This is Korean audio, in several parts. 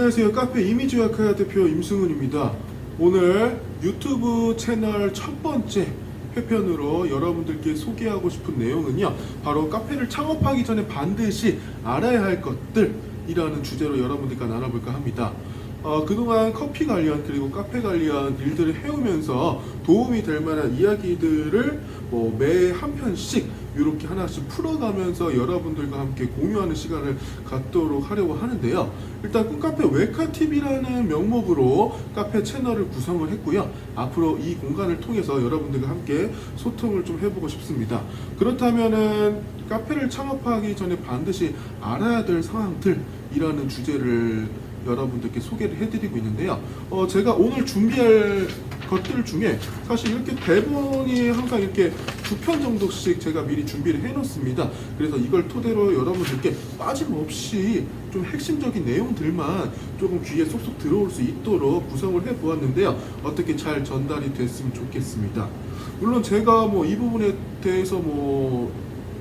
안녕하세요. 카페 이미지 요약하 대표 임승훈입니다. 오늘 유튜브 채널 첫 번째 회편으로 여러분들께 소개하고 싶은 내용은요, 바로 카페를 창업하기 전에 반드시 알아야 할 것들이라는 주제로 여러분들과 나눠볼까 합니다. 그동안 커피 관련 그리고 카페 관련 일들을 해오면서 도움이 될 만한 이야기들을 매 한 편씩 이렇게 하나씩 풀어가면서 여러분들과 함께 공유하는 시간을 갖도록 하려고 하는데요. 일단 꿈카페 웨카TV라는 명목으로 카페 채널을 구성을 했고요. 앞으로 이 공간을 통해서 여러분들과 함께 소통을 좀 해보고 싶습니다. 그렇다면은 카페를 창업하기 전에 반드시 알아야 될 상황들이라는 주제를 여러분들께 소개를 해드리고 있는데요. 제가 오늘 준비할 것들 중에 사실 이렇게 대본이 항상 이렇게 2편 정도씩 제가 미리 준비를 해놓습니다. 그래서 이걸 토대로 여러분들께 빠짐없이 좀 핵심적인 내용들만 조금 귀에 쏙쏙 들어올 수 있도록 구성을 해보았는데요. 어떻게 잘 전달이 됐으면 좋겠습니다. 물론 제가 이 부분에 대해서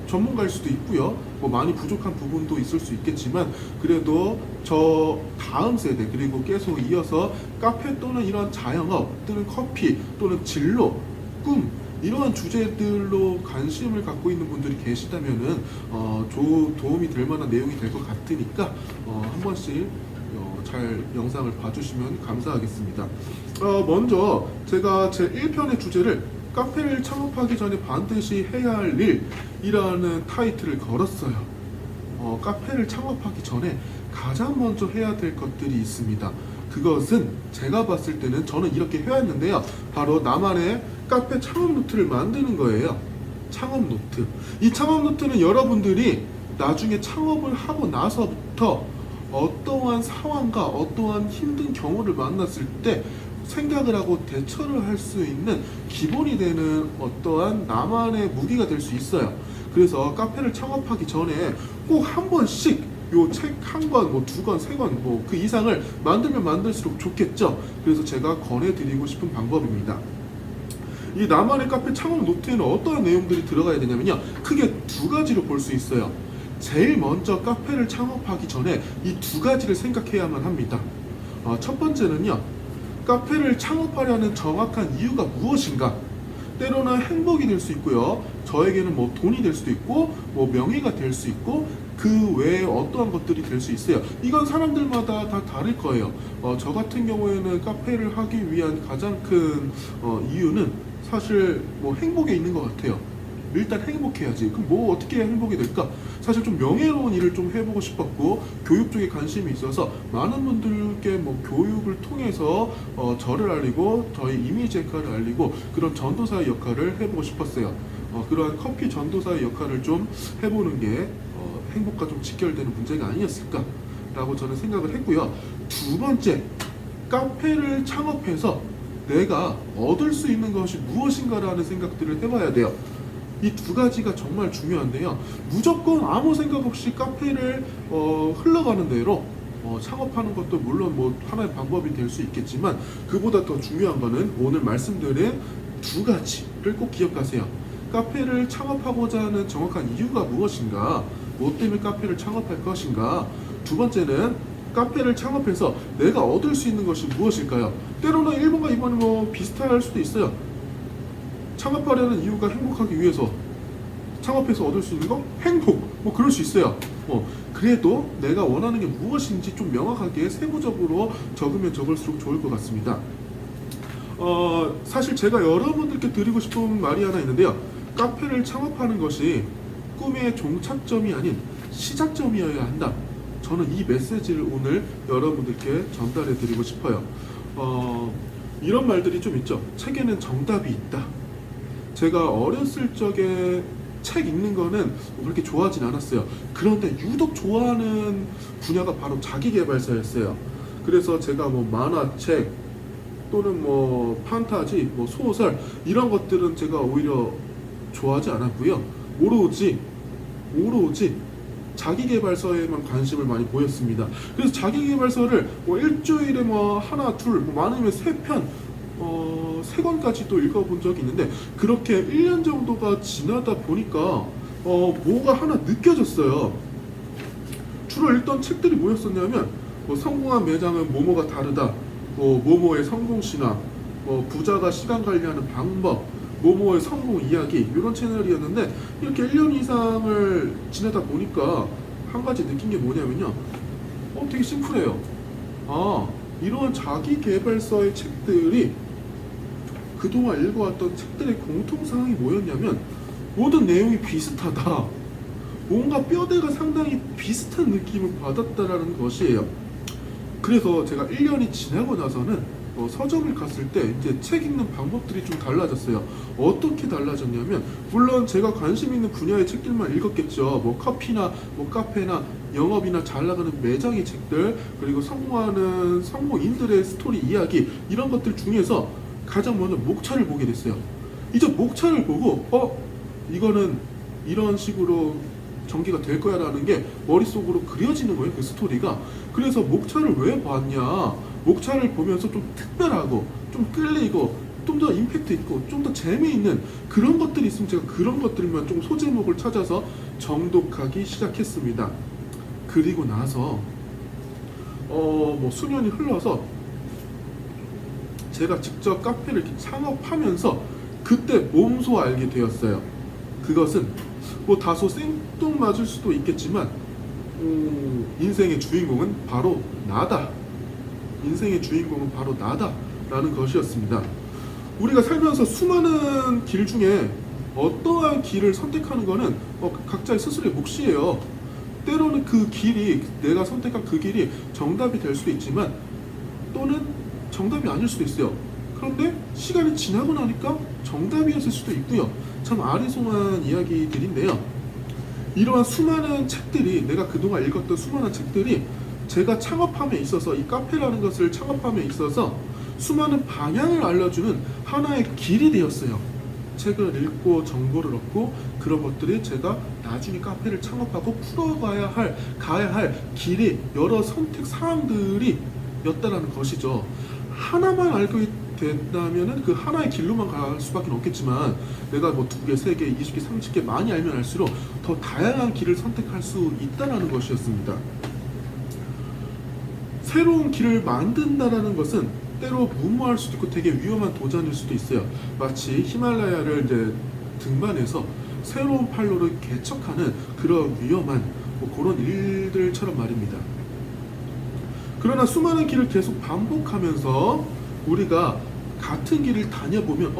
전문가일 수도 있고요. 많이 부족한 부분도 있을 수 있겠지만, 그래도 저 다음 세대 그리고 계속 이어서 카페 또는 이런 자영업 또는 커피 또는 진로, 꿈 이러한 주제들로 관심을 갖고 있는 분들이 계시다면은 도움이 될 만한 내용이 될 것 같으니까 한 번씩 잘 영상을 봐주시면 감사하겠습니다. 먼저 제가 제 1편의 주제를 카페를 창업하기 전에 반드시 해야 할 일이라는 타이틀을 걸었어요. 카페를 창업하기 전에 가장 먼저 해야 될 것들이 있습니다. 그것은 제가 봤을 때는 저는 이렇게 해왔는데요. 바로 나만의 카페 창업 노트를 만드는 거예요. 창업 노트. 이 창업 노트는 여러분들이 나중에 창업을 하고 나서부터 어떠한 상황과 어떠한 힘든 경우를 만났을 때 생각을 하고 대처를 할 수 있는 기본이 되는 어떠한 나만의 무기가 될 수 있어요. 그래서 카페를 창업하기 전에 꼭 한 번씩 요 책 한 권, 2권, 3권, 그 이상을 만들면 만들수록 좋겠죠. 그래서 제가 권해드리고 싶은 방법입니다. 이 나만의 카페 창업 노트에는 어떠한 내용들이 들어가야 되냐면요, 크게 2가지로 볼 수 있어요. 제일 먼저 카페를 창업하기 전에 이 2가지를 생각해야만 합니다. 첫 번째는요, 카페를 창업하려는 정확한 이유가 무엇인가? 때로는 행복이 될 수 있고요. 저에게는 돈이 될 수도 있고, 명예가 될 수 있고, 그 외에 어떠한 것들이 될 수 있어요. 이건 사람들마다 다 다를 거예요. 저 같은 경우에는 카페를 하기 위한 가장 큰 이유는 사실 행복에 있는 것 같아요. 일단 행복해야지. 그럼 어떻게 해야 행복이 될까? 사실 좀 명예로운 일을 좀 해보고 싶었고, 교육 쪽에 관심이 있어서 많은 분들께 교육을 통해서 저를 알리고 저희 이미지 역할을 알리고 그런 전도사의 역할을 해보고 싶었어요. 그러한 커피 전도사의 역할을 좀 해보는 게 행복과 좀 직결되는 문제가 아니었을까 라고 저는 생각을 했고요. 2번째, 카페를 창업해서 내가 얻을 수 있는 것이 무엇인가라는 생각들을 해봐야 돼요. 이 2가지가 정말 중요한데요. 무조건 아무 생각 없이 카페를 흘러가는 대로 창업하는 것도 물론 하나의 방법이 될 수 있겠지만, 그보다 더 중요한 거는 오늘 말씀드린 2가지를 꼭 기억하세요. 카페를 창업하고자 하는 정확한 이유가 무엇인가, 뭐 때문에 카페를 창업할 것인가. 2번째는 카페를 창업해서 내가 얻을 수 있는 것이 무엇일까요? 때로는 1번과 2번이 비슷할 수도 있어요. 창업하려는 이유가 행복하기 위해서, 창업해서 얻을 수 있는 거? 행복! 그럴 수 있어요. 그래도 내가 원하는 게 무엇인지 좀 명확하게 세부적으로 적으면 적을수록 좋을 것 같습니다. 사실 제가 여러분들께 드리고 싶은 말이 하나 있는데요. 카페를 창업하는 것이 꿈의 종착점이 아닌 시작점이어야 한다. 저는 이 메시지를 오늘 여러분들께 전달해 드리고 싶어요. 이런 말들이 좀 있죠. 책에는 정답이 있다. 제가 어렸을 적에 책 읽는 거는 그렇게 좋아하진 않았어요. 그런데 유독 좋아하는 분야가 바로 자기계발서였어요. 그래서 제가 만화책 또는 판타지, 소설 이런 것들은 제가 오히려 좋아하지 않았고요. 오로지 자기계발서에만 관심을 많이 보였습니다. 그래서 자기계발서를 일주일에 하나, 둘, 많으면 3편 3권까지도 읽어본 적이 있는데, 그렇게 1년 정도가 지나다 보니까 뭐가 하나 느껴졌어요. 주로 읽던 책들이 뭐였었냐면 뭐 성공한 매장은 뭐뭐가 다르다, 뭐 뭐뭐의 성공 신화, 뭐 부자가 시간 관리하는 방법, 뭐뭐의 성공 이야기, 이런 채널이었는데 이렇게 1년 이상을 지내다 보니까 한 가지 느낀 게 뭐냐면요, 되게 심플해요. 이런 자기 개발서의 책들이 그동안 읽어왔던 책들의 공통사항이 뭐였냐면 모든 내용이 비슷하다, 뭔가 뼈대가 상당히 비슷한 느낌을 받았다라는 것이에요. 그래서 제가 1년이 지나고 나서는 서점을 갔을 때 이제 책 읽는 방법들이 좀 달라졌어요. 어떻게 달라졌냐면, 물론 제가 관심 있는 분야의 책들만 읽었겠죠. 뭐 커피나 뭐 카페나 영업이나 잘 나가는 매장의 책들, 그리고 성공하는 성공인들의 스토리 이야기, 이런 것들 중에서 가장 먼저 목차를 보게 됐어요. 이제 목차를 보고 이거는 이런 식으로 전개가 될 거야 라는 게 머릿속으로 그려지는 거예요, 그 스토리가. 그래서 목차를 왜 봤냐, 목차를 보면서 좀 특별하고 좀 끌리고 좀 더 임팩트 있고 좀 더 재미있는 그런 것들이 있으면 제가 그런 것들만 좀 소제목을 찾아서 정독하기 시작했습니다. 그리고 나서 뭐 수년이 흘러서 제가 직접 카페를 이렇게 창업하면서 그때 몸소 알게 되었어요. 그것은 뭐 다소 생뚱맞을 수도 있겠지만 인생의 주인공은 바로 나다. 인생의 주인공은 바로 나다 라는 것이었습니다. 우리가 살면서 수많은 길 중에 어떠한 길을 선택하는 것은 각자의 스스로의 몫이에요. 때로는 그 길이, 내가 선택한 그 길이 정답이 될 수도 있지만 또는 정답이 아닐 수도 있어요. 그런데 시간이 지나고 나니까 정답이었을 수도 있고요. 참 아리송한 이야기들인데요. 이러한 수많은 책들이, 내가 그동안 읽었던 수많은 책들이 제가 창업함에 있어서, 이 카페라는 것을 창업함에 있어서 수많은 방향을 알려주는 하나의 길이 되었어요. 책을 읽고 정보를 얻고 그런 것들이 제가 나중에 카페를 창업하고 가야 할 길이 여러 선택 사항들이 였다라는 것이죠. 하나만 알고 된다면은 그 하나의 길로만 갈 수밖에 없겠지만, 내가 뭐 2개, 3개, 20개, 30개 많이 알면 알수록 더 다양한 길을 선택할 수 있다라는 것이었습니다. 새로운 길을 만든다라는 것은 때로 무모할 수도 있고 되게 위험한 도전일 수도 있어요. 마치 히말라야를 이제 등반해서 새로운 판로를 개척하는 그런 위험한 그런 일들처럼 말입니다. 그러나 수많은 길을 계속 반복하면서 우리가 같은 길을 다녀보면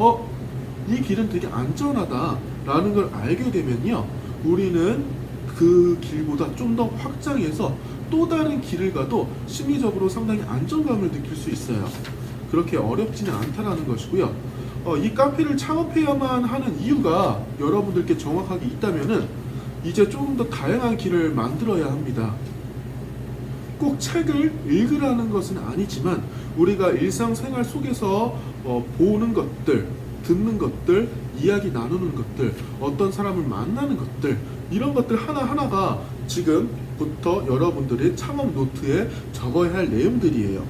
이 길은 되게 안전하다라는 걸 알게 되면요, 우리는 그 길보다 좀 더 확장해서 또 다른 길을 가도 심리적으로 상당히 안정감을 느낄 수 있어요. 그렇게 어렵지는 않다라는 것이고요. 이 카페를 창업해야만 하는 이유가 여러분들께 정확하게 있다면은 이제 조금 더 다양한 길을 만들어야 합니다. 꼭 책을 읽으라는 것은 아니지만 우리가 일상생활 속에서 보는 것들, 듣는 것들, 이야기 나누는 것들, 어떤 사람을 만나는 것들, 이런 것들 하나하나가 지금부터 여러분들의 창업 노트에 적어야 할 내용들이에요.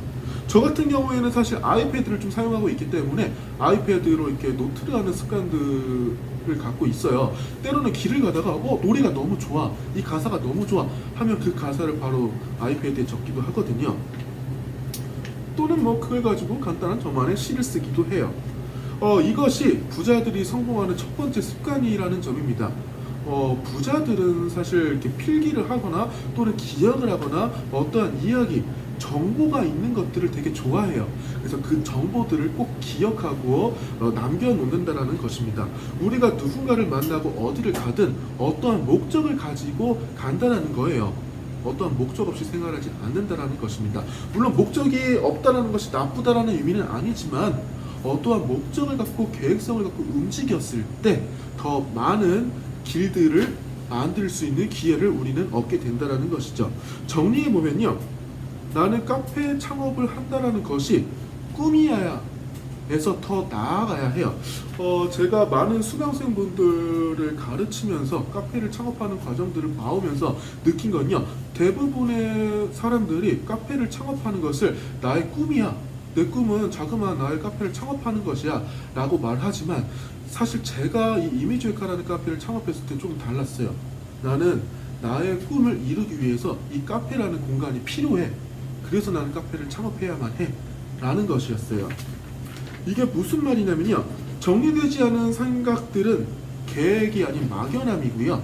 저 같은 경우에는 사실 아이패드를 좀 사용하고 있기 때문에 아이패드로 이렇게 노트를 하는 습관들을 갖고 있어요. 때로는 길을 가다가 노래가 너무 좋아, 이 가사가 너무 좋아 하면 그 가사를 바로 아이패드에 적기도 하거든요. 또는 그걸 가지고 간단한 저만의 시를 쓰기도 해요. 이것이 부자들이 성공하는 첫 번째 습관이라는 점입니다. 부자들은 사실 이렇게 필기를 하거나 또는 기억을 하거나 어떠한 이야기, 정보가 있는 것들을 되게 좋아해요. 그래서 그 정보들을 꼭 기억하고 남겨놓는다라는 것입니다. 우리가 누군가를 만나고 어디를 가든 어떠한 목적을 가지고 간다는 거예요. 어떠한 목적 없이 생활하지 않는다라는 것입니다. 물론 목적이 없다라는 것이 나쁘다라는 의미는 아니지만 어떠한 목적을 갖고 계획성을 갖고 움직였을 때 더 많은 길들을 만들 수 있는 기회를 우리는 얻게 된다라는 것이죠. 정리해보면요, 나는 카페 창업을 한다라는 것이 꿈이야 에서 더 나아가야 해요. 제가 많은 수강생분들을 가르치면서 카페를 창업하는 과정들을 봐오면서 느낀 건요, 대부분의 사람들이 카페를 창업하는 것을 나의 꿈이야, 내 꿈은 자그마한 나의 카페를 창업하는 것이야 라고 말하지만, 사실 제가 이 이미지웨카라는 카페를 창업했을 때 좀 달랐어요. 나는 나의 꿈을 이루기 위해서 이 카페라는 공간이 필요해. 그래서 나는 카페를 창업해야만 해 라는 것이었어요. 이게 무슨 말이냐면요, 정리되지 않은 생각들은 계획이 아닌 막연함이고요,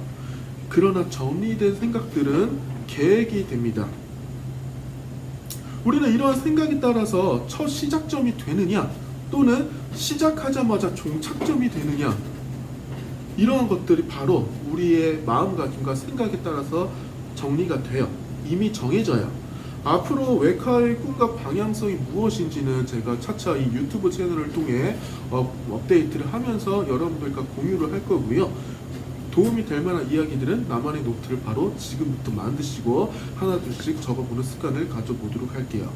그러나 정리된 생각들은 계획이 됩니다. 우리는 이러한 생각에 따라서 첫 시작점이 되느냐 또는 시작하자마자 종착점이 되느냐, 이러한 것들이 바로 우리의 마음가짐과 생각에 따라서 정리가 돼요. 이미 정해져요. 앞으로 웨카의 꿈과 방향성이 무엇인지는 제가 차차 이 유튜브 채널을 통해 업데이트를 하면서 여러분들과 공유를 할 거고요. 도움이 될 만한 이야기들은 나만의 노트를 바로 지금부터 만드시고 하나 둘씩 적어보는 습관을 가져보도록 할게요.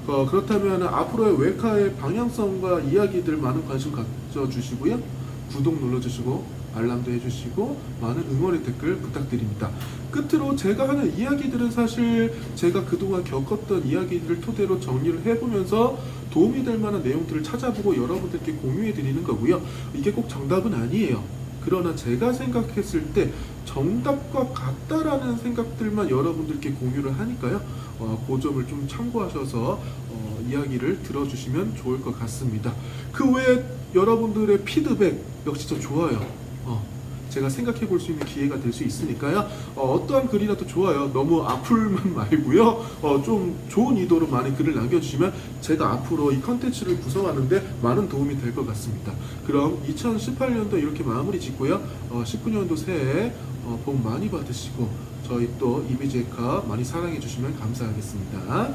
그렇다면 앞으로의 웨카의 방향성과 이야기들 많은 관심 가져주시고요. 구독 눌러주시고 알람도 해주시고 많은 응원의 댓글 부탁드립니다. 끝으로 제가 하는 이야기들은 사실 제가 그동안 겪었던 이야기들을 토대로 정리를 해보면서 도움이 될 만한 내용들을 찾아보고 여러분들께 공유해 드리는 거고요. 이게 꼭 정답은 아니에요. 그러나 제가 생각했을 때 정답과 같다라는 생각들만 여러분들께 공유를 하니까요. 그 점을 좀 참고하셔서 이야기를 들어주시면 좋을 것 같습니다. 그 외에 여러분들의 피드백 역시 저 좋아요. 제가 생각해 볼 수 있는 기회가 될 수 있으니까요. 어떠한 글이라도 좋아요. 너무 악플만 말고요. 좀 좋은 의도로 많이 글을 남겨주시면 제가 앞으로 이 컨텐츠를 구성하는데 많은 도움이 될 것 같습니다. 그럼 2018년도 이렇게 마무리 짓고요. 19년도 새해 복 많이 받으시고 저희 또 이비제카 많이 사랑해 주시면 감사하겠습니다.